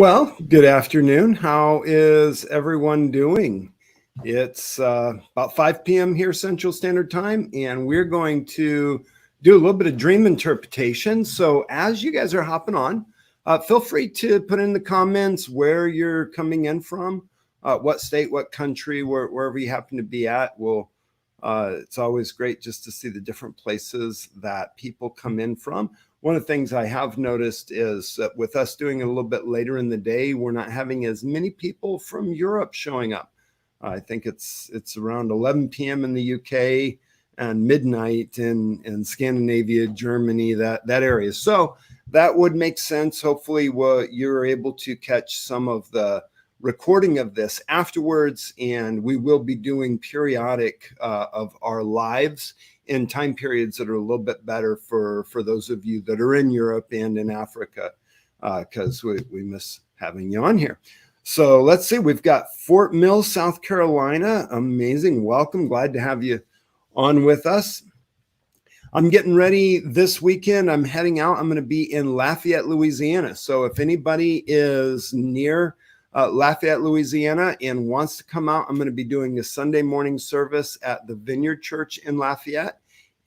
Well, good afternoon. How is everyone doing? It's about 5 p.m. here Central Standard Time, and we're going to do a little bit of dream interpretation. So as you guys are hopping on, feel free to put in the comments where you're coming in from, what state, what country, wherever you happen to be at. It's always great just to see the different places that people come in from. One of the things I have noticed is that with us doing it a little bit later in the day, we're not having as many people from Europe showing up. I think it's around 11 p.m. in the UK and midnight in Scandinavia, Germany, that area. So that would make sense. Hopefully you're able to catch some of the recording of this afterwards, and we will be doing periodic of our lives in time periods that are a little bit better for those of you that are in Europe and in Africa, because we miss having you on here. So let's see, we've got Fort Mill, South Carolina. Amazing. Welcome. Glad to have you on with us. I'm getting ready this weekend. I'm heading out. I'm going to be in Lafayette, Louisiana. So if anybody is near Lafayette, Louisiana, and wants to come out, I'm going to be doing a Sunday morning service at the Vineyard Church in Lafayette,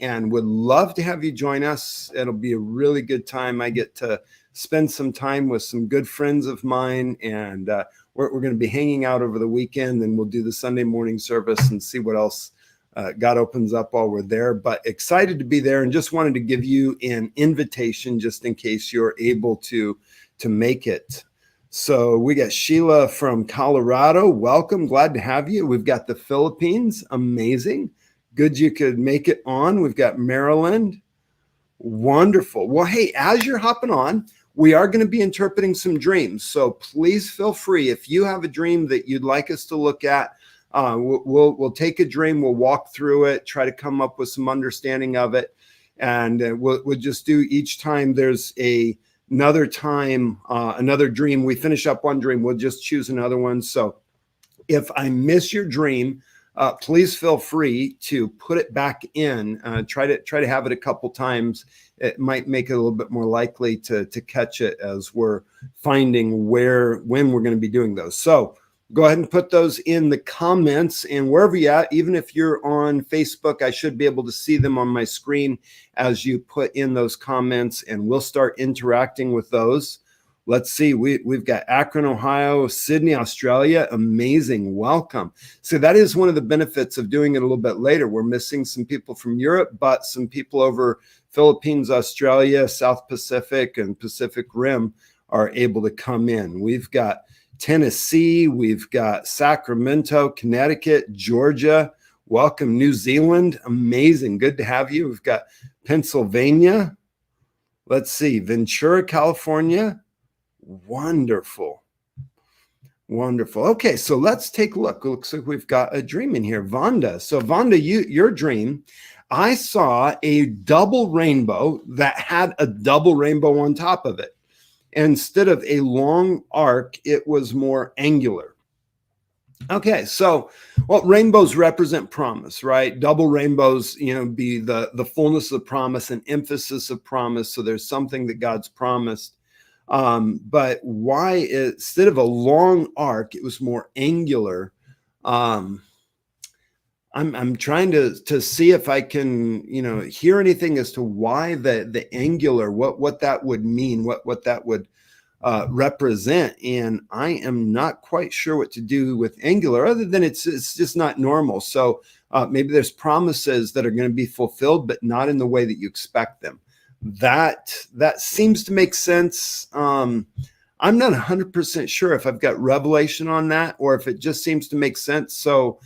and would love to have you join us. It'll be a really good time. I get to spend some time with some good friends of mine, and we're going to be hanging out over the weekend, and we'll do the Sunday morning service and see what else God opens up while we're there. But excited to be there, and just wanted to give you an invitation just in case you're able to make it. So we got Sheila from Colorado. Welcome. Glad to have you. We've got the Philippines. Amazing. Good you could make it on. We've got Maryland. Wonderful. Well, hey, as you're hopping on, we are going to be interpreting some dreams. So please feel free. If you have a dream that you'd like us to look at, we'll take a dream, we'll walk through it, try to come up with some understanding of it. And we'll just do each time there's another time, another dream. We finish up one dream, we'll just choose another one. So if I miss your dream, please feel free to put it back in. Try to have it a couple times. It might make it a little bit more likely to catch it as we're finding when we're going to be doing those. So go ahead and put those in the comments, and wherever you're at, even if you're on Facebook, I should be able to see them on my screen as you put in those comments, and we'll start interacting with those. Let's see, we've got Akron, Ohio, Sydney, Australia. Amazing. Welcome. So that is one of the benefits of doing it a little bit later. We're missing some people from Europe, but some people over Philippines, Australia, South Pacific, and Pacific Rim are able to come in. We've got Tennessee, we've got Sacramento, Connecticut, Georgia. Welcome, New Zealand. Amazing. Good to have you. We've got Pennsylvania. Let's see, Ventura, California. Wonderful. Wonderful. Okay, so let's take a look. It looks like we've got a dream in here. Vonda. So Vonda, your dream, I saw a double rainbow that had a double rainbow on top of it. Instead of a long arc, it was more angular. Okay, so rainbows represent promise, right? Double rainbows, be the fullness of promise and emphasis of promise. So there's something that God's promised. But why instead of a long arc, it was more angular. I'm trying to see if I can, hear anything as to why the angular, what that would mean, what that would represent. And I am not quite sure what to do with angular, other than it's just not normal. So maybe there's promises that are going to be fulfilled, but not in the way that you expect them. That seems to make sense. I'm not 100% sure if I've got revelation on that or if it just seems to make sense. So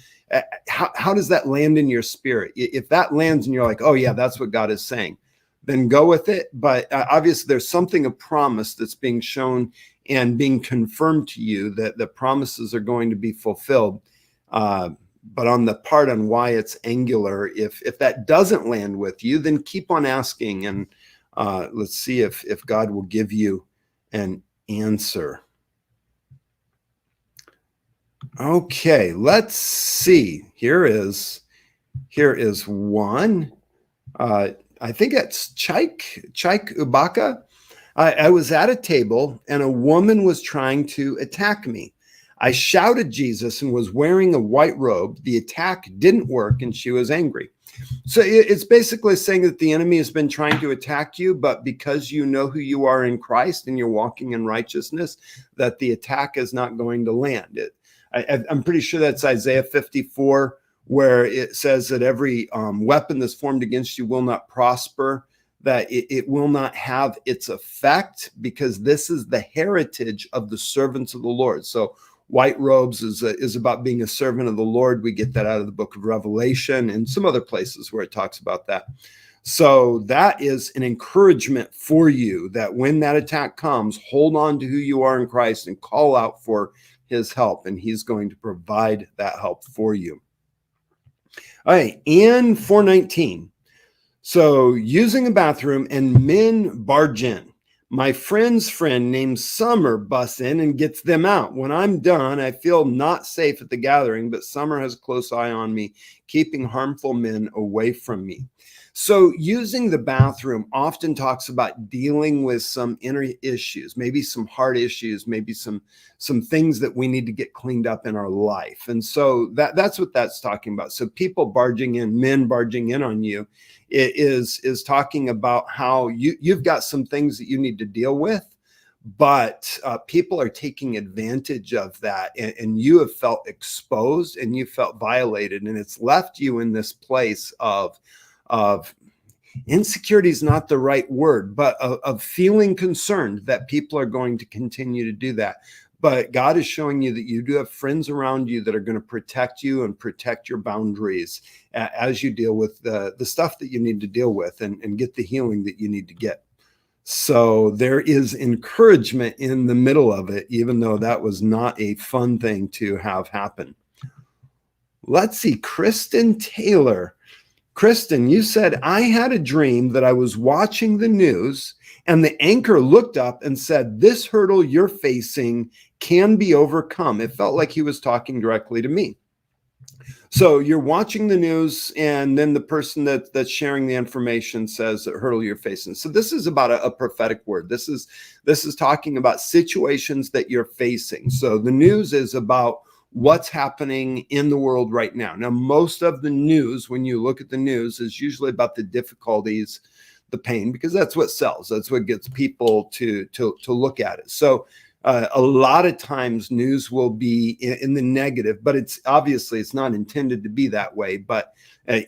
how does that land in your spirit? If that lands and you're like, oh yeah, that's what God is saying, then go with it. But obviously there's something of promise that's being shown and being confirmed to you that the promises are going to be fulfilled. But on the part on why it's angular, if that doesn't land with you, then keep on asking, and let's see if God will give you an answer. Okay, let's see. Here is one. I think that's Chaik Ubaka. I was at a table and a woman was trying to attack me. I shouted Jesus and was wearing a white robe. The attack didn't work and she was angry. So it's basically saying that the enemy has been trying to attack you, but because you know who you are in Christ and you're walking in righteousness, that the attack is not going to land. I'm pretty sure that's Isaiah 54, where it says that every weapon that's formed against you will not prosper, that it will not have its effect, because this is the heritage of the servants of the Lord. So white robes is about being a servant of the Lord. We get that out of the book of Revelation and some other places where it talks about that. So that is an encouragement for you, that when that attack comes, hold on to who you are in Christ and call out for his help, and he's going to provide that help for you. All right, and 419. So using a bathroom and men barge in. My friend's friend named Summer busts in and gets them out. When I'm done, I feel not safe at the gathering, but Summer has a close eye on me, keeping harmful men away from me. So using the bathroom often talks about dealing with some inner issues, maybe some heart issues, maybe some things that we need to get cleaned up in our life. And so that's what that's talking about. So people barging in, men barging in on you, it is talking about how you've got some things that you need to deal with, but people are taking advantage of that, and you have felt exposed and you felt violated, and it's left you in this place of insecurity is not the right word, but of feeling concerned that people are going to continue to do that. But God is showing you that you do have friends around you that are going to protect you and protect your boundaries as you deal with the stuff that you need to deal with and get the healing that you need to get. So there is encouragement in the middle of it, even though that was not a fun thing to have happen. Let's see, Kristen Taylor. Kristen, you said, I had a dream that I was watching the news and the anchor looked up and said, this hurdle you're facing can be overcome. It felt like he was talking directly to me. So you're watching the news, and then the person that's sharing the information says the hurdle you're facing. So this is about a prophetic word. This is talking about situations that you're facing. So the news is about what's happening in the world right now. Now, most of the news, when you look at the news, is usually about the difficulties, the pain, because that's what sells. That's what gets people to look at it. So a lot of times news will be in the negative, but it's obviously it's not intended to be that way. But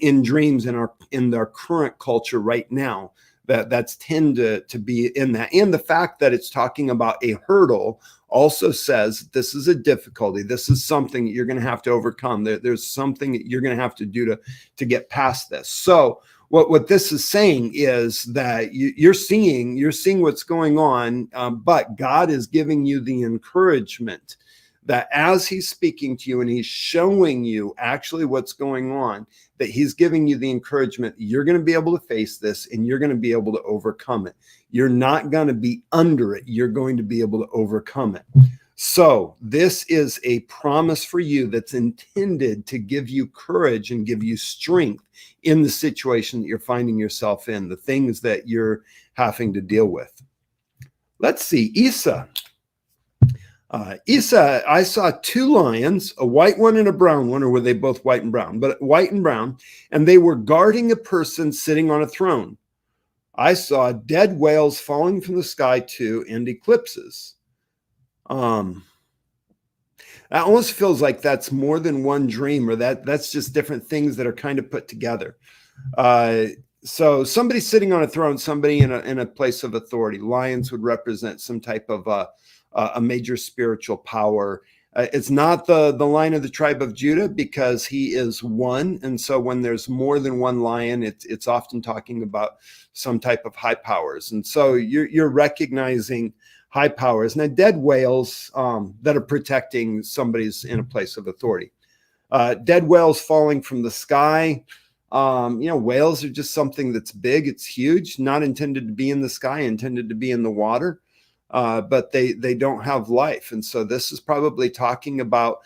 in dreams, in our current culture right now, that's tend to be in that. And the fact that it's talking about a hurdle also says this is a difficulty. This is something that you're going to have to overcome. There's something that you're going to have to do to get past this. So what this is saying is that you're seeing what's going on, but God is giving you the encouragement that as he's speaking to you and he's showing you actually what's going on, that he's giving you the encouragement, you're going to be able to face this and you're going to be able to overcome it. You're not going to be under it. You're going to be able to overcome it. So this is a promise for you that's intended to give you courage and give you strength in the situation that you're finding yourself in, the things that you're having to deal with. Let's see, Isa. Isa, I saw two lions, a white one and a brown one, or were they both white and brown? But white and brown, and they were guarding a person sitting on a throne. I saw dead whales falling from the sky too, and eclipses. That almost feels like that's more than one dream, or that's just different things that are kind of put together. So somebody sitting on a throne, somebody in a place of authority. Lions would represent some type of a major spiritual power. It's not the Lion of the tribe of Judah, because he is one. And so when there's more than one lion, it's often talking about some type of high powers. And so you're recognizing high powers. Now, dead whales that are protecting somebody's in a place of authority. Dead whales falling from the sky. Whales are just something that's big. It's huge, not intended to be in the sky, intended to be in the water. but they don't have life. And so this is probably talking about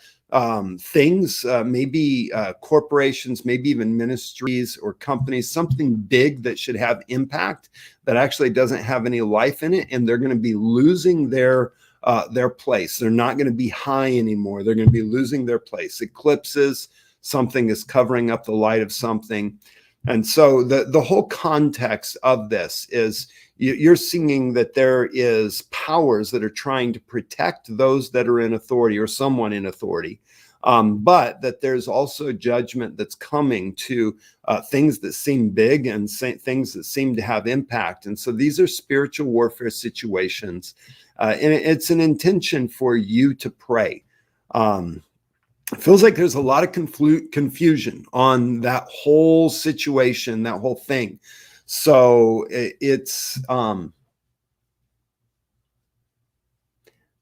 things, maybe corporations, maybe even ministries or companies, something big that should have impact that actually doesn't have any life in it, and they're going to be losing their place. They're not going to be high anymore. They're going to be losing their place. Eclipses, something is covering up the light of something. And so the whole context of this is you're seeing that there is powers that are trying to protect those that are in authority or someone in authority, but that there's also judgment that's coming to things that seem big and things that seem to have impact. And so these are spiritual warfare situations, and it's an intention for you to pray. It feels like there's a lot of confusion on that whole situation, that whole thing. So it's,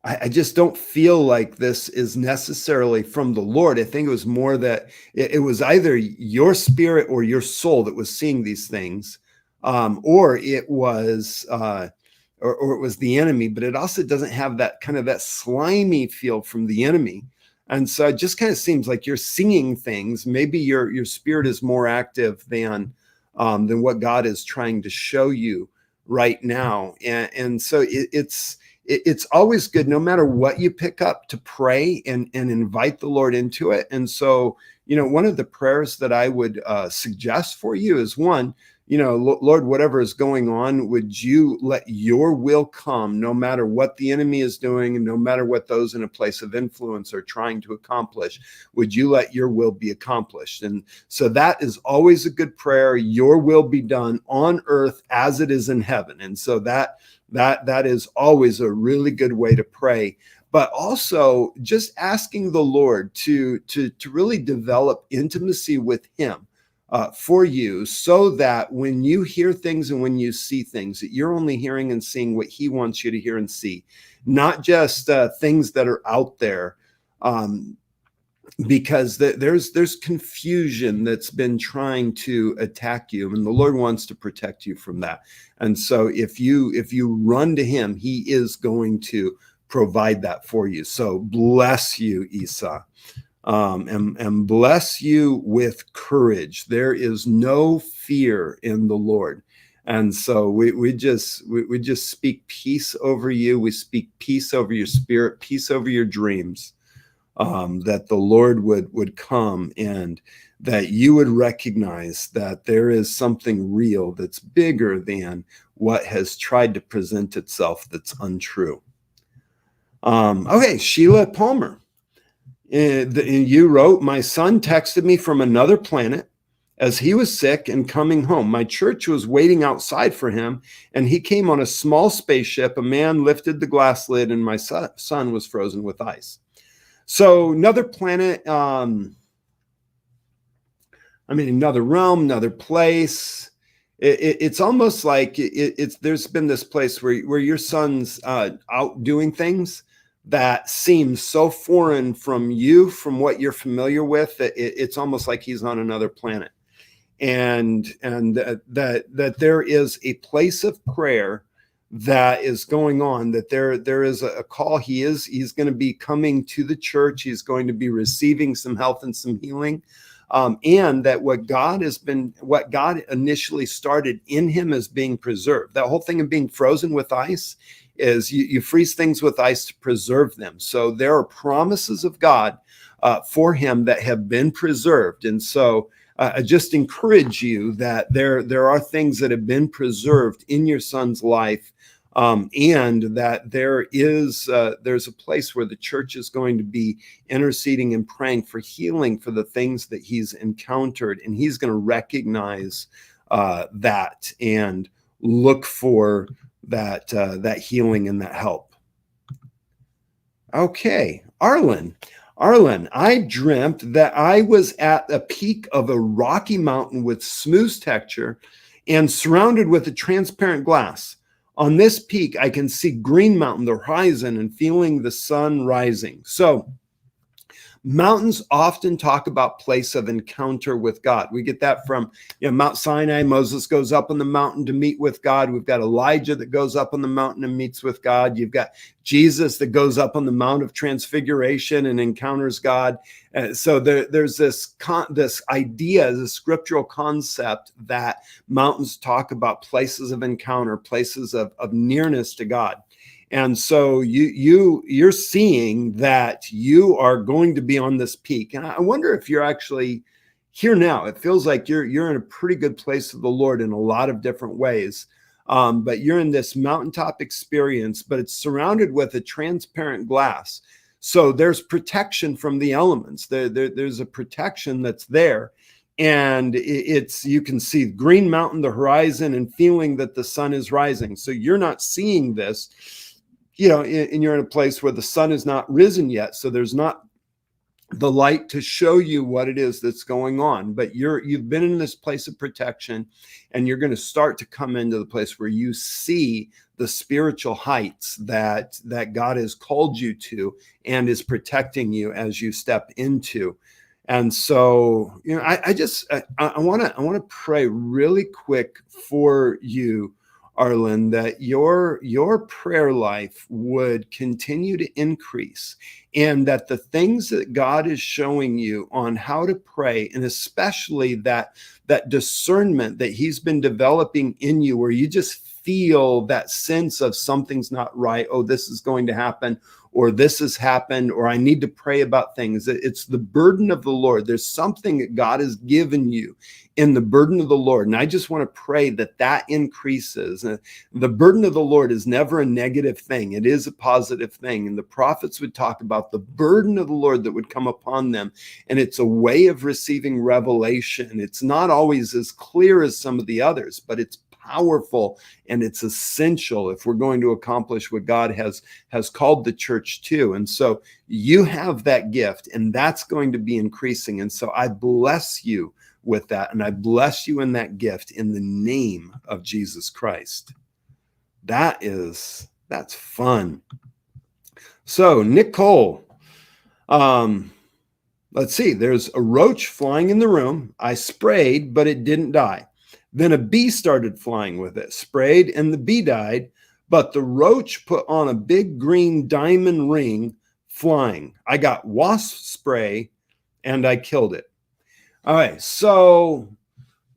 I just don't feel like this is necessarily from the Lord. I think it was more that it was either your spirit or your soul that was seeing these things, or it was, or it was the enemy. But it also doesn't have that kind of that slimy feel from the enemy. And so it just kind of seems like you're seeing things. Maybe your spirit is more active than what God is trying to show you right now. And so it's always good, no matter what you pick up, to pray and invite the Lord into it. And so, one of the prayers that I would suggest for you is one, Lord, whatever is going on, would you let your will come, no matter what the enemy is doing and no matter what those in a place of influence are trying to accomplish, would you let your will be accomplished? And so that is always a good prayer. Your will be done on earth as it is in heaven. And so that is always a really good way to pray. But also just asking the Lord to really develop intimacy with him for you, so that when you hear things and when you see things, that you're only hearing and seeing what he wants you to hear and see, not just things that are out there, because there's confusion that's been trying to attack you, and the Lord wants to protect you from that. And so if you run to him, he is going to provide that for you. So bless you, Esau. And bless you with courage. There is no fear in the Lord. And so we just speak peace over you. We speak peace over your spirit, peace over your dreams, that the Lord would come and that you would recognize that there is something real that's bigger than what has tried to present itself that's untrue. Okay, Sheila Palmer. You wrote, my son texted me from another planet as he was sick and coming home. My church was waiting outside for him, and he came on a small spaceship. A man lifted the glass lid, and my son was frozen with ice. So another planet, another realm, another place. It's almost like there's been this place where your son's out doing things that seems so foreign from you, from what you're familiar with, that it's almost like he's on another planet, and that there is a place of prayer that is going on, that there is a call. He's going to be coming to the church. He's going to be receiving some health and some healing, and that what God initially started in him is being preserved. That whole thing of being frozen with ice is you freeze things with ice to preserve them. So there are promises of God for him that have been preserved. And so I just encourage you that there are things that have been preserved in your son's life, and that there's a place where the church is going to be interceding and praying for healing for the things that he's encountered. And he's going to recognize that and look for that healing and that help. Okay, Arlen, I dreamt that I was at a peak of a rocky mountain with smooth texture and surrounded with a transparent glass. On this peak, I can see Green Mountain, the horizon, and feeling the sun rising. So Mountains often talk about place of encounter with God. We get that from Mount Sinai. Moses goes up on the mountain to meet with God. We've got Elijah that goes up on the mountain and meets with God. You've got Jesus that goes up on the Mount of Transfiguration and encounters God. So there's this idea, this scriptural concept that mountains talk about places of encounter, places of nearness to God. And so you're seeing that you are going to be on this peak. And I wonder if you're actually here now. It feels like you're in a pretty good place with the Lord in a lot of different ways. But you're in this mountaintop experience, but it's surrounded with a transparent glass. So there's protection from the elements. There's a protection that's there. And you can see Green Mountain, the horizon, and feeling that the sun is rising. So you're not seeing this, and you're in a place where the sun is not risen yet. So there's not the light to show you what it is that's going on, but you've been in this place of protection, and you're going to start to come into the place where you see the spiritual heights that God has called you to and is protecting you as you step into. And so, I want to pray really quick for you, Arlen, that your prayer life would continue to increase, and that the things that God is showing you on how to pray, and especially that discernment that he's been developing in you, where you just feel that sense of something's not right. Oh, this is going to happen, or this has happened, or I need to pray about things. It's the burden of the Lord. There's something that God has given you in the burden of the Lord. And I just want to pray that increases. The burden of the Lord is never a negative thing. It is a positive thing. And the prophets would talk about the burden of the Lord that would come upon them. And it's a way of receiving revelation. It's not always as clear as some of the others, but it's powerful, and it's essential if we're going to accomplish what God has called the church to. And so you have that gift, and that's going to be increasing. And so I bless you with that, and I bless you in that gift in the name of Jesus Christ. That's fun. So Nicole, let's see, there's a roach flying in the room. I sprayed, but it didn't die. Then a bee started flying with it, sprayed, and the bee died, but the roach put on a big green diamond ring flying. I got wasp spray and I killed it. All right, so,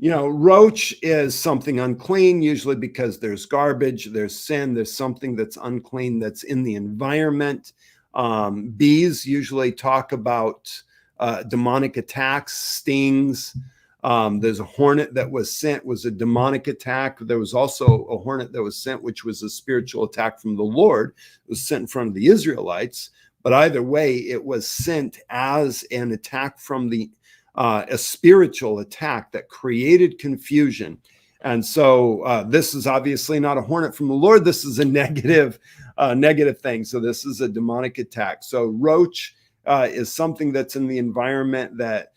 roach is something unclean, usually because there's garbage, there's sin, there's something that's unclean that's in the environment. Bees usually talk about demonic attacks, stings. There's a hornet that was sent, was a demonic attack. There was also a hornet that was sent, which was a spiritual attack from the Lord. It was sent in front of the Israelites. But either way, it was sent as an attack from a spiritual attack that created confusion. And so this is obviously not a hornet from the Lord. This is a negative thing. So this is a demonic attack. So roach is something that's in the environment that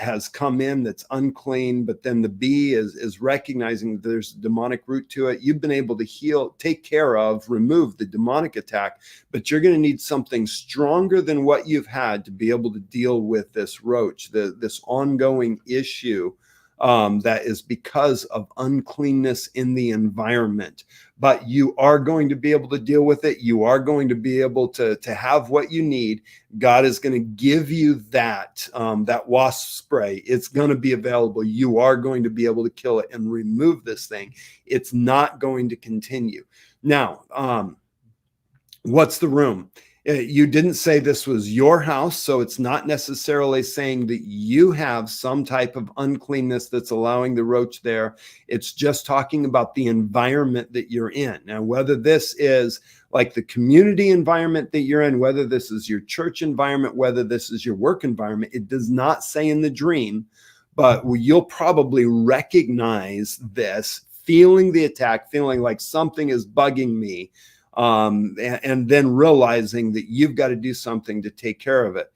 has come in that's unclean, but then the bee is recognizing that there's a demonic root to it. You've been able to heal, take care of, remove the demonic attack, but you're going to need something stronger than what you've had to be able to deal with this roach, this ongoing issue that is because of uncleanness in the environment. But you are going to be able to deal with it. You are going to be able to have what you need. God is going to give you that wasp spray. It's going to be available. You are going to be able to kill it and remove this thing. It's not going to continue. Now, what's the room? You didn't say this was your house, so it's not necessarily saying that you have some type of uncleanness that's allowing the roach there. It's just talking about the environment that you're in. Now, whether this is like the community environment that you're in, whether this is your church environment, whether this is your work environment, it does not say in the dream, but you'll probably recognize this, feeling the attack, feeling like something is bugging me. And then realizing that you've got to do something to take care of it.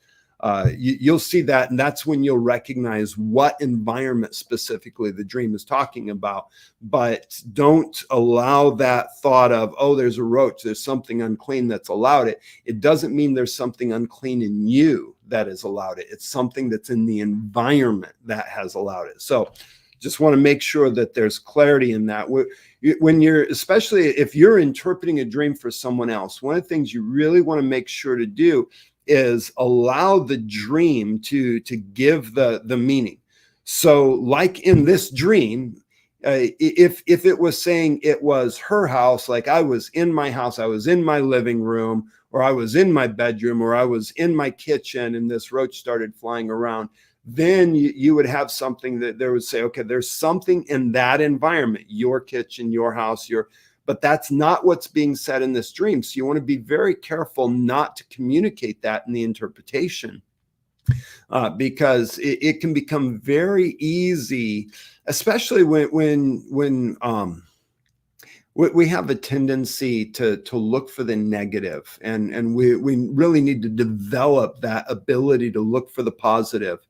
you'll see that, and that's when you'll recognize what environment specifically the dream is talking about. But don't allow that thought of, oh, there's a roach, there's something unclean that's allowed it. It doesn't mean there's something unclean in you that has allowed it. It's something that's in the environment that has allowed it. So just want to make sure that there's clarity in that. When you're, especially if you're interpreting a dream for someone else, one of the things you really want to make sure to do is allow the dream to give the meaning. So like in this dream, if it was saying it was her house, like I was in my house, I was in my living room, or I was in my bedroom, or I was in my kitchen, and this roach started flying around, then you would have something that there would say, okay, there's something in that environment, your kitchen, your house, but that's not what's being said in this dream. So you want to be very careful not to communicate that in the interpretation, because it can become very easy, especially when we have a tendency to look for the negative, and we really need to develop that ability to look for the positive.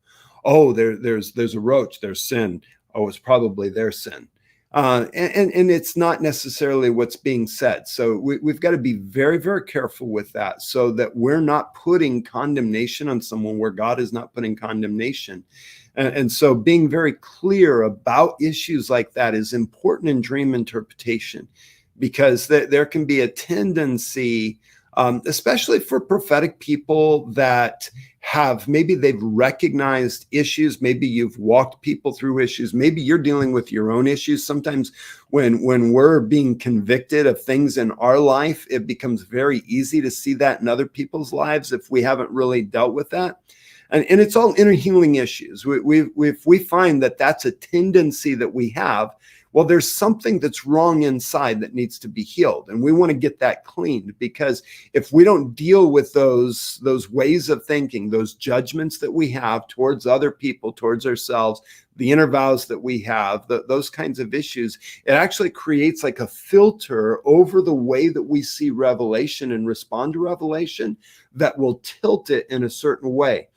Oh, there's a roach, there's sin. Oh, it's probably their sin. And it's not necessarily what's being said. So we've got to be very, very careful with that, so that we're not putting condemnation on someone where God is not putting condemnation. And so being very clear about issues like that is important in dream interpretation, because there can be a tendency, especially for prophetic people that maybe they've recognized issues, maybe you've walked people through issues, maybe you're dealing with your own issues. Sometimes when we're being convicted of things in our life, it becomes very easy to see that in other people's lives if we haven't really dealt with that. And it's all inner healing issues. If we find that that's a tendency that we have, well, there's something that's wrong inside that needs to be healed. And we want to get that cleaned, because if we don't deal with those ways of thinking, those judgments that we have towards other people, towards ourselves, the inner vows that we have, those kinds of issues, it actually creates like a filter over the way that we see revelation and respond to revelation that will tilt it in a certain way.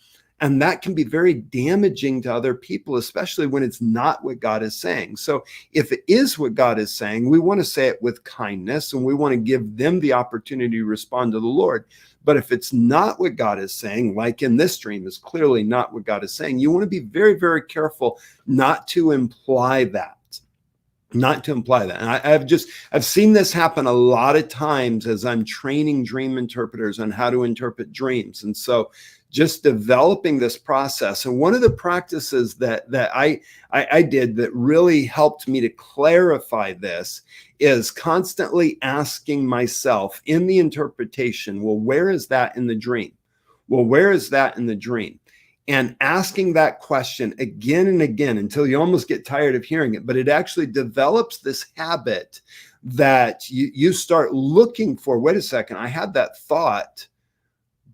And that can be very damaging to other people, especially when it's not what God is saying. So if it is what God is saying, we want to say it with kindness, and we want to give them the opportunity to respond to the Lord. But if it's not what God is saying, like in this dream is clearly not what God is saying, you want to be very, very careful not to imply that. Not to imply that. And I've seen this happen a lot of times as I'm training dream interpreters on how to interpret dreams. And so just developing this process. And one of the practices that I did that really helped me to clarify this is constantly asking myself in the interpretation, well, where is that in the dream? Well, where is that in the dream? And asking that question again and again until you almost get tired of hearing it. But it actually develops this habit that you start looking for, wait a second, I had that thought,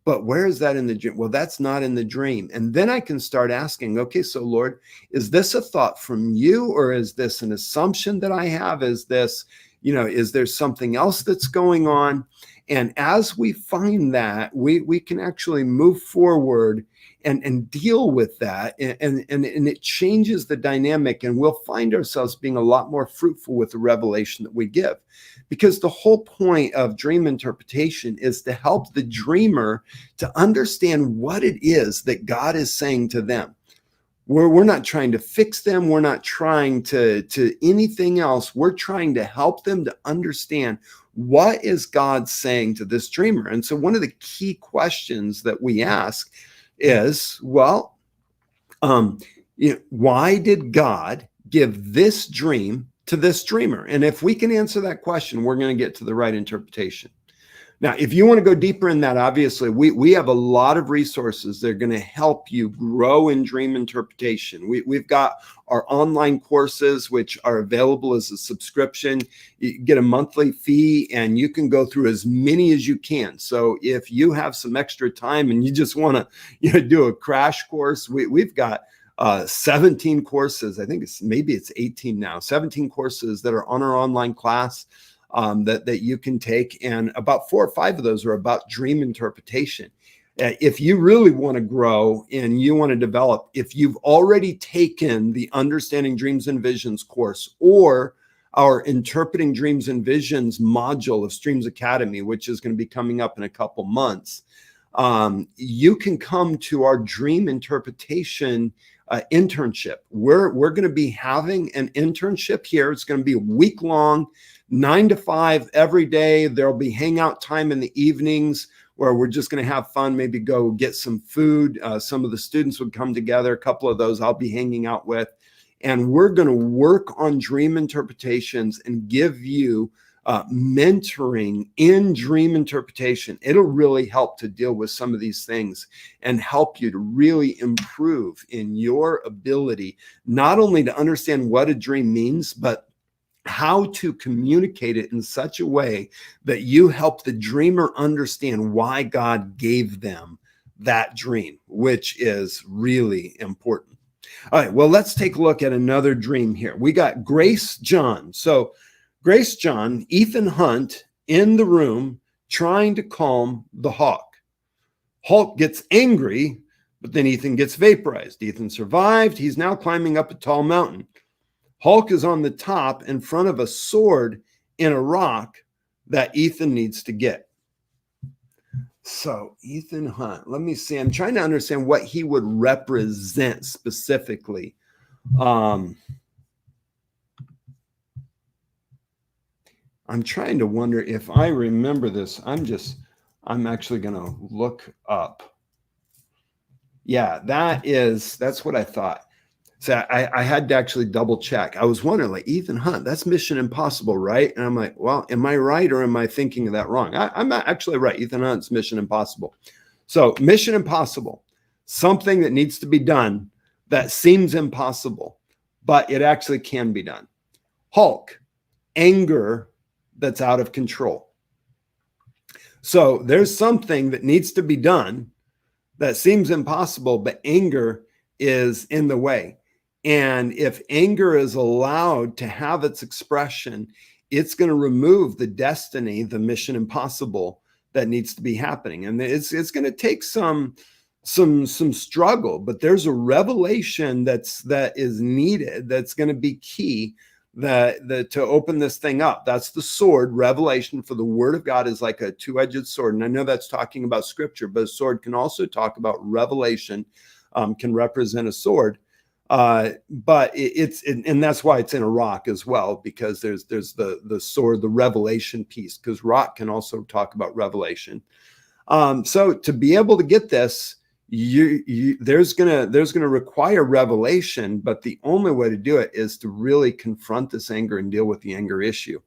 but where is that in the dream? Well, that's not in the dream. And then I can start asking, okay, so Lord, is this a thought from you, or is this an assumption that I have? Is this, is there something else that's going on? And as we find that, we can actually move forward and deal with that. And it changes the dynamic, and we'll find ourselves being a lot more fruitful with the revelation that we give. Because the whole point of dream interpretation is to help the dreamer to understand what it is that God is saying to them. We're not trying to fix them. We're not trying to anything else. We're trying to help them to understand what is God saying to this dreamer. And so one of the key questions that we ask is, well, why did God give this dream to this dreamer? And if we can answer that question, we're going to get to the right interpretation. Now, if you want to go deeper in that, obviously, we have a lot of resources that are going to help you grow in dream interpretation. We've got our online courses, which are available as a subscription. You get a monthly fee, and you can go through as many as you can. So if you have some extra time and you just want to do a crash course, we've got 17 courses. I think it's 18 now, 17 courses that are on our online class that you can take. And about 4 or 5 of those are about dream interpretation. If you really want to grow and you want to develop, if you've already taken the Understanding Dreams and Visions course or our Interpreting Dreams and Visions module of Streams Academy, which is going to be coming up in a couple months, you can come to our dream interpretation internship. We're going to be having an internship here. It's going to be a week long, 9 to 5 every day. There'll be hangout time in the evenings where we're just going to have fun, maybe go get some food. Some of the students would come together. A couple of those I'll be hanging out with. And we're going to work on dream interpretations and give you mentoring in dream interpretation. It'll really help to deal with some of these things and help you to really improve in your ability, not only to understand what a dream means, but how to communicate it in such a way that you help the dreamer understand why God gave them that dream, which is really important. All right, well, let's take a look at another dream here. We got Grace John. So Grace John, Ethan Hunt in the room trying to calm the hawk. Hawk gets angry, but then Ethan gets vaporized. Ethan survived. He's now climbing up a tall mountain. Hulk is on the top in front of a sword in a rock that Ethan needs to get. So Ethan Hunt, let me see. I'm trying to understand what he would represent specifically. I'm trying to wonder if I remember this. I'm actually going to look up. Yeah, that's what I thought. So I had to actually double check. I was wondering, like, Ethan Hunt, that's Mission Impossible, right? And I'm like, well, am I right or am I thinking of that wrong? I'm actually right. Ethan Hunt's Mission Impossible. So Mission Impossible, something that needs to be done that seems impossible, but it actually can be done. Hulk, anger that's out of control. So there's something that needs to be done that seems impossible, but anger is in the way. And if anger is allowed to have its expression, it's going to remove the destiny, the mission impossible that needs to be happening. And it's going to take some struggle, but there's a revelation that is needed, that's going to be key that to open this thing up. That's the sword. Revelation, for the word of God is like a two-edged sword. And I know that's talking about scripture, but a sword can also talk about revelation, can represent a sword. But and that's why it's in a rock as well, because there's the sword, the revelation piece, because rock can also talk about revelation. So to be able to get this, there's gonna require revelation, but the only way to do it is to really confront this anger and deal with the anger issue.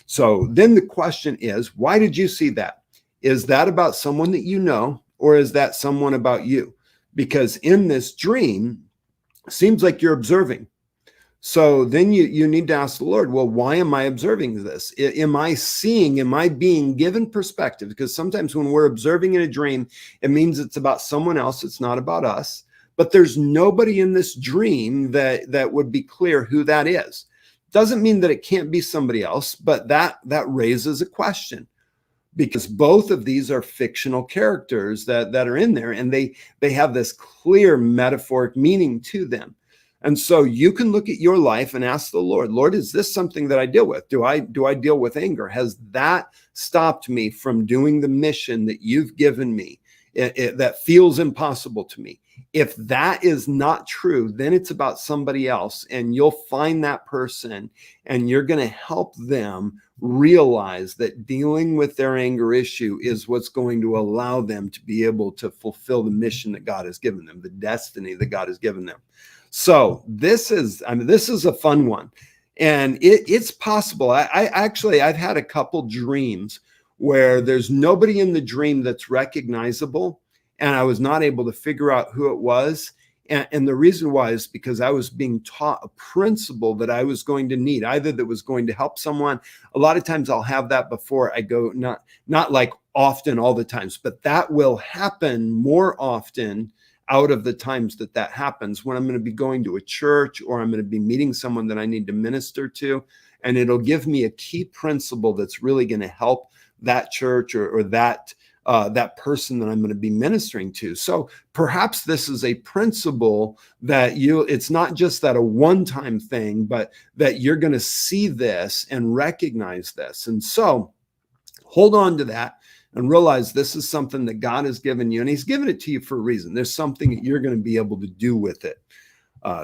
So then the question is, why did you see that? Is that about someone that you know, or is that someone about you? Because in this dream, seems like you're observing. So then you need to ask the Lord, well, why am I observing this? Am I being given perspective? Because sometimes when we're observing in a dream, it means it's about someone else. It's not about us. But there's nobody in this dream that would be clear who that is. Doesn't mean that it can't be somebody else, but that raises a question. Because both of these are fictional characters that are in there, and they have this clear metaphoric meaning to them. And so you can look at your life and ask the Lord, Lord, is this something that I deal with? Do I deal with anger? Has that stopped me from doing the mission that you've given me that feels impossible to me? If that is not true, then it's about somebody else, and you'll find that person and you're going to help them realize that dealing with their anger issue is what's going to allow them to be able to fulfill the mission that God has given them, the destiny that God has given them. So this is a fun one, and it's possible. I've had a couple dreams where there's nobody in the dream that's recognizable, and I was not able to figure out who it was. And the reason why is because I was being taught a principle that I was going to need, either that was going to help someone. A lot of times I'll have that before I go, not like often all the times, but that will happen more often out of the times that happens, when I'm going to be going to a church or I'm going to be meeting someone that I need to minister to. And it'll give me a key principle that's really going to help that church or that that person that I'm going to be ministering to. So perhaps this is a principle that it's not just that a one-time thing, but that you're going to see this and recognize this. And so hold on to that and realize this is something that God has given you, and he's given it to you for a reason. There's something that you're going to be able to do with it.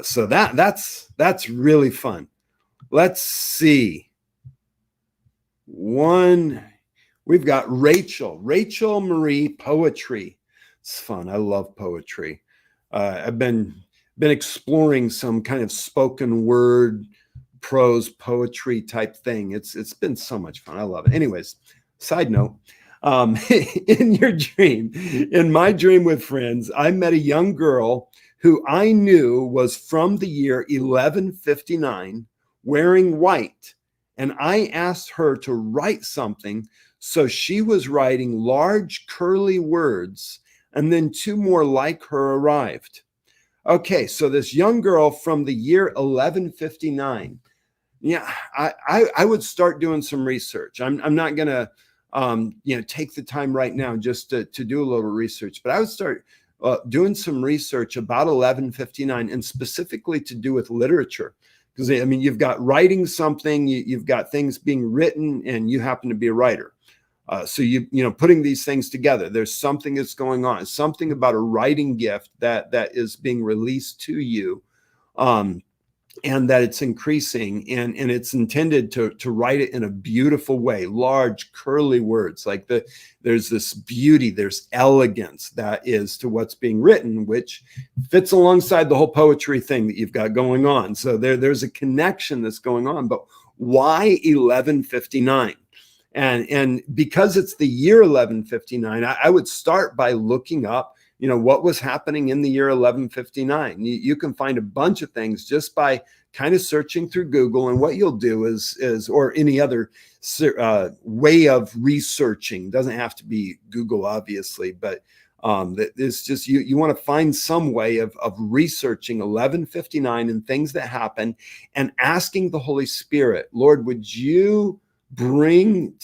So that's really fun. Let's see. We've got Rachel Marie Poetry. It's fun. I love poetry. I've been exploring some kind of spoken word, prose poetry type thing. It's been so much fun. I love it. Anyways, side note, in my dream with friends, I met a young girl who I knew was from the year 1159, wearing white. And I asked her to write something. So she was writing large curly words, and then two more like her arrived. Okay, so this young girl from the year 1159. Yeah, I would start doing some research. I'm not gonna take the time right now just to do a little research, but I would start doing some research about 1159, and specifically to do with literature. Because I mean, you've got writing something, you've got things being written, and you happen to be a writer. So putting these things together, there's something that's going on, something about a writing gift that is being released to you, and that it's increasing, and it's intended to write it in a beautiful way, large curly words. Like there's this beauty, there's elegance that is to what's being written, which fits alongside the whole poetry thing that you've got going on. So there's a connection that's going on. But why 1159? And because it's the year 1159, I would start by looking up, what was happening in the year 1159. You can find a bunch of things just by kind of searching through Google. And what you'll do is or any other way of researching, doesn't have to be Google, obviously, but it's just, you want to find some way of researching 1159 and things that happen, and asking the Holy Spirit, Lord, would you make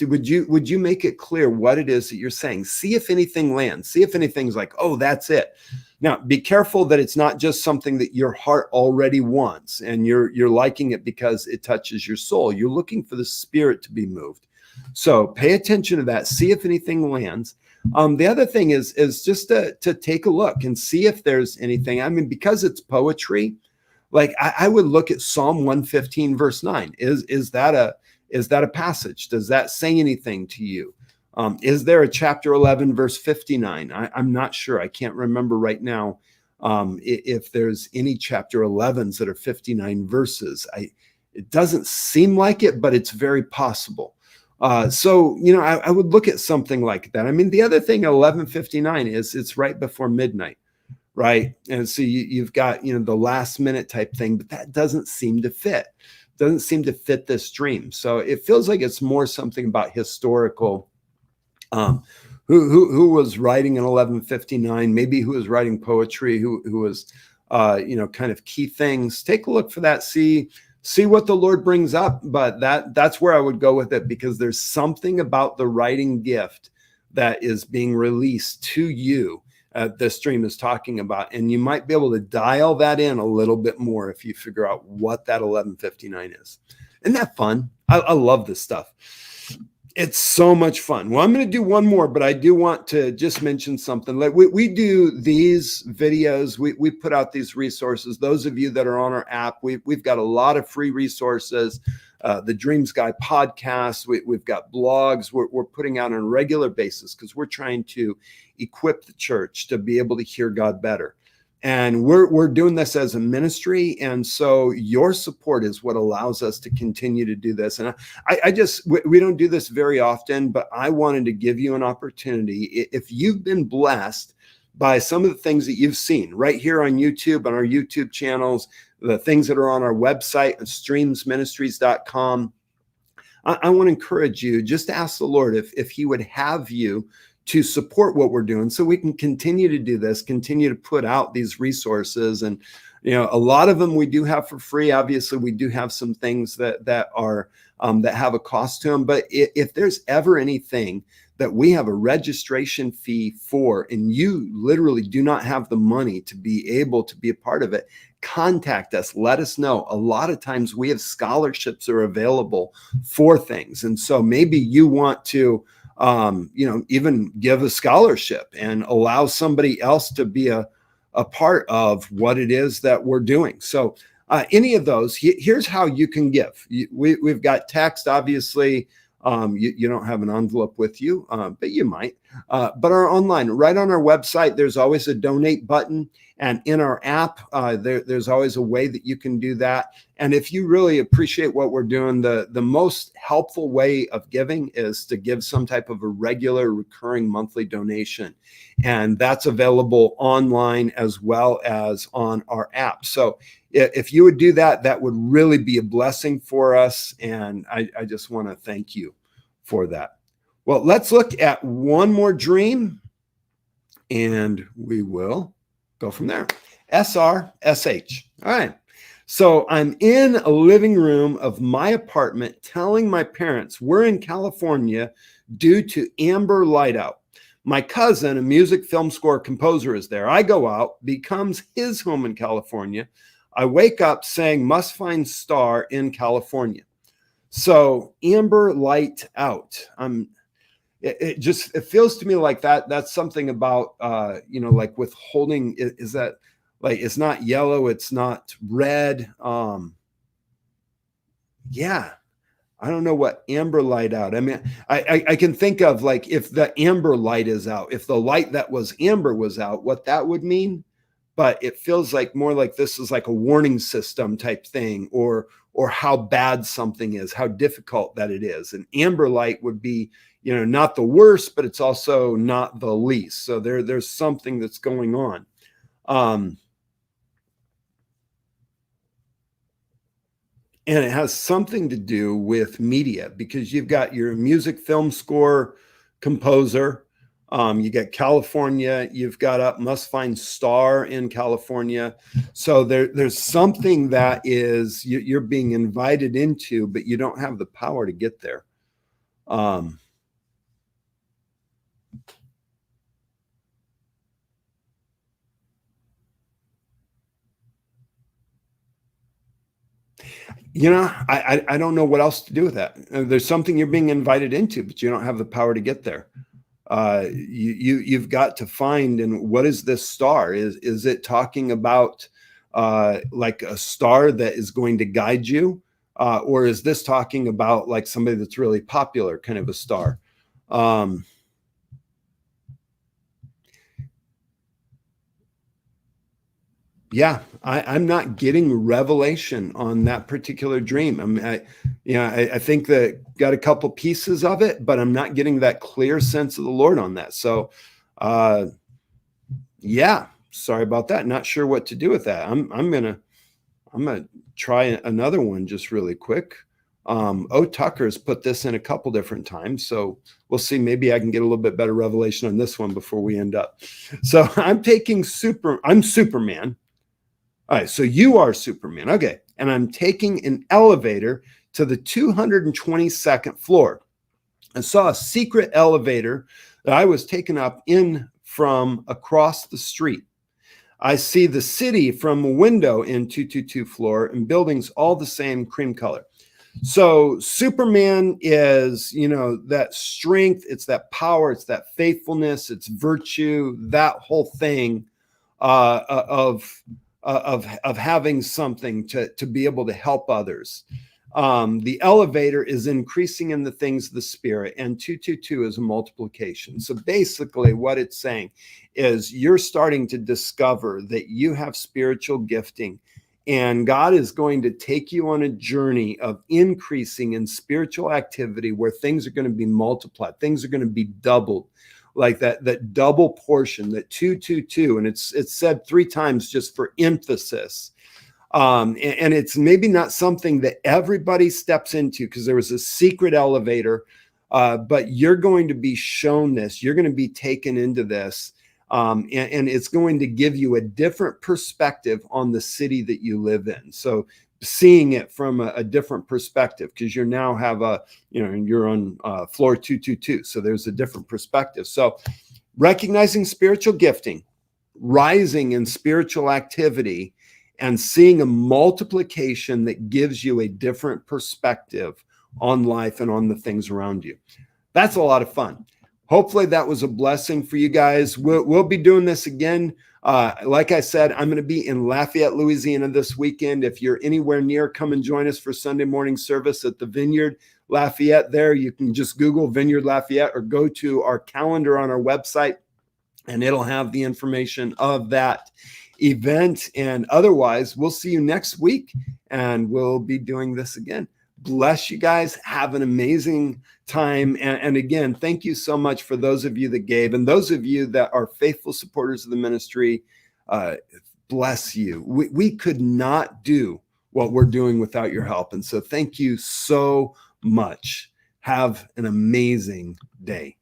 it clear what it is that you're saying? See if anything lands. See if anything's like, oh, that's it. Now, be careful that it's not just something that your heart already wants and you're liking it because it touches your soul. You're looking for the Spirit to be moved. So pay attention to that. See if anything lands. The other thing is just to take a look and see if there's anything. I mean, because it's poetry, like I would look at Psalm 115, verse 9. Is that a passage? Does that say anything to you? Is there a chapter 11, verse 59? I'm not sure. I can't remember right now if there's any chapter 11s that are 59 verses. It doesn't seem like it, but it's very possible. So I would look at something like that. I mean, the other thing, 1159, is it's right before midnight, right? And so you've got the last minute type thing, but that doesn't seem to fit. Doesn't seem to fit this dream. So it feels like it's more something about historical, who was writing in 1159, maybe who was writing poetry, who was, kind of key things. Take a look for that. See what the Lord brings up. But that's where I would go with it, because there's something about the writing gift that is being released to you. This dream is talking about, and you might be able to dial that in a little bit more if you figure out what that 1159 is. Isn't that fun? I love this stuff. It's so much fun. Well, I'm going to do one more, but I do want to just mention something. Like we do these videos, we put out these resources. Those of you that are on our app, we've got a lot of free resources. The Dreams Guy podcast, we've got blogs we're putting out on a regular basis, because we're trying to equip the church to be able to hear God better. And we're doing this as a ministry. And so your support is what allows us to continue to do this. And we don't do this very often, but I wanted to give you an opportunity. If you've been blessed by some of the things that you've seen right here on YouTube, on our YouTube channels, the things that are on our website at streamsministries.com, I want to encourage you just to ask the Lord if he would have you to support what we're doing, so we can continue to do this, continue to put out these resources. And a lot of them we do have for free. Obviously, we do have some things that are that have a cost to them. But if there's ever anything that we have a registration fee for, and you literally do not have the money to be able to be a part of it, contact us. Let us know. A lot of times we have scholarships that are available for things. And so maybe you want to, even give a scholarship and allow somebody else to be a part of what it is that we're doing. So any of those, here's how you can give. We've got text, obviously. You don't have an envelope with you, but you might. But our online, right on our website, there's always a donate button. And in our app, there's always a way that you can do that. And if you really appreciate what we're doing, the most helpful way of giving is to give some type of a regular recurring monthly donation. And that's available online as well as on our app. So if you would do that, that would really be a blessing for us. And I just want to thank you for that. Well, let's look at one more dream and we will go from there. SRSH. All right. So I'm in a living room of my apartment telling my parents we're in California due to amber light out. My cousin, a music film score composer, is there. I go out, becomes his home in California. I wake up saying must find star in California. So amber light out. It feels to me like that's something about like withholding. Is that like it's not yellow, it's not red? Yeah. I don't know what amber light out. I mean, I can think of like if the amber light is out, if the light that was amber was out, what that would mean. But it feels like more like this is like a warning system type thing, or how bad something is, how difficult that it is. And amber light would be, not the worst, but it's also not the least. So there's something that's going on. And it has something to do with media, because you've got your music film score composer. You got California, you've got up must find star in California. So there's something that is you're being invited into, but you don't have the power to get there. I don't know what else to do with that. There's something you're being invited into, but you don't have the power to get there. You've got to find, and what is this star? Is it talking about like a star that is going to guide you? Or is this talking about like somebody that's really popular, kind of a star? Yeah, I'm not getting revelation on that particular dream. I think that got a couple pieces of it, but I'm not getting that clear sense of the Lord on that. So, yeah, sorry about that. Not sure what to do with that. I'm gonna try another one just really quick. Tucker's put this in a couple different times, so we'll see. Maybe I can get a little bit better revelation on this one before we end up. So I'm Superman. All right, so you are Superman. Okay, and I'm taking an elevator to the 222nd floor. I saw a secret elevator that I was taken up in from across the street. I see the city from a window in 222 floor and buildings all the same cream color. So Superman is, that strength, it's that power, it's that faithfulness, it's virtue, that whole thing of having something to be able to help others. The elevator is increasing in the things of the spirit, and 222 is a multiplication. So basically what it's saying is you're starting to discover that you have spiritual gifting, and God is going to take you on a journey of increasing in spiritual activity where things are going to be multiplied, things are going to be doubled. Like that double portion, that 222, and it's said 3 times just for emphasis. And it's maybe not something that everybody steps into because there was a secret elevator, but you're going to be shown this. You're going to be taken into this, and it's going to give you a different perspective on the city that you live in. So seeing it from a different perspective, because you now have you're on floor 222. So there's a different perspective. So recognizing spiritual gifting, rising in spiritual activity, and seeing a multiplication that gives you a different perspective on life and on the things around you. That's a lot of fun. Hopefully that was a blessing for you guys. We'll be doing this again. Like I said, I'm going to be in Lafayette, Louisiana this weekend. If you're anywhere near, come and join us for Sunday morning service at the Vineyard Lafayette there. You can just Google Vineyard Lafayette or go to our calendar on our website, and it'll have the information of that event. And otherwise, we'll see you next week, and we'll be doing this again. Bless you guys. Have an amazing time. And again, thank you so much for those of you that gave, and those of you that are faithful supporters of the ministry. Bless you. We could not do what we're doing without your help. And so thank you so much. Have an amazing day.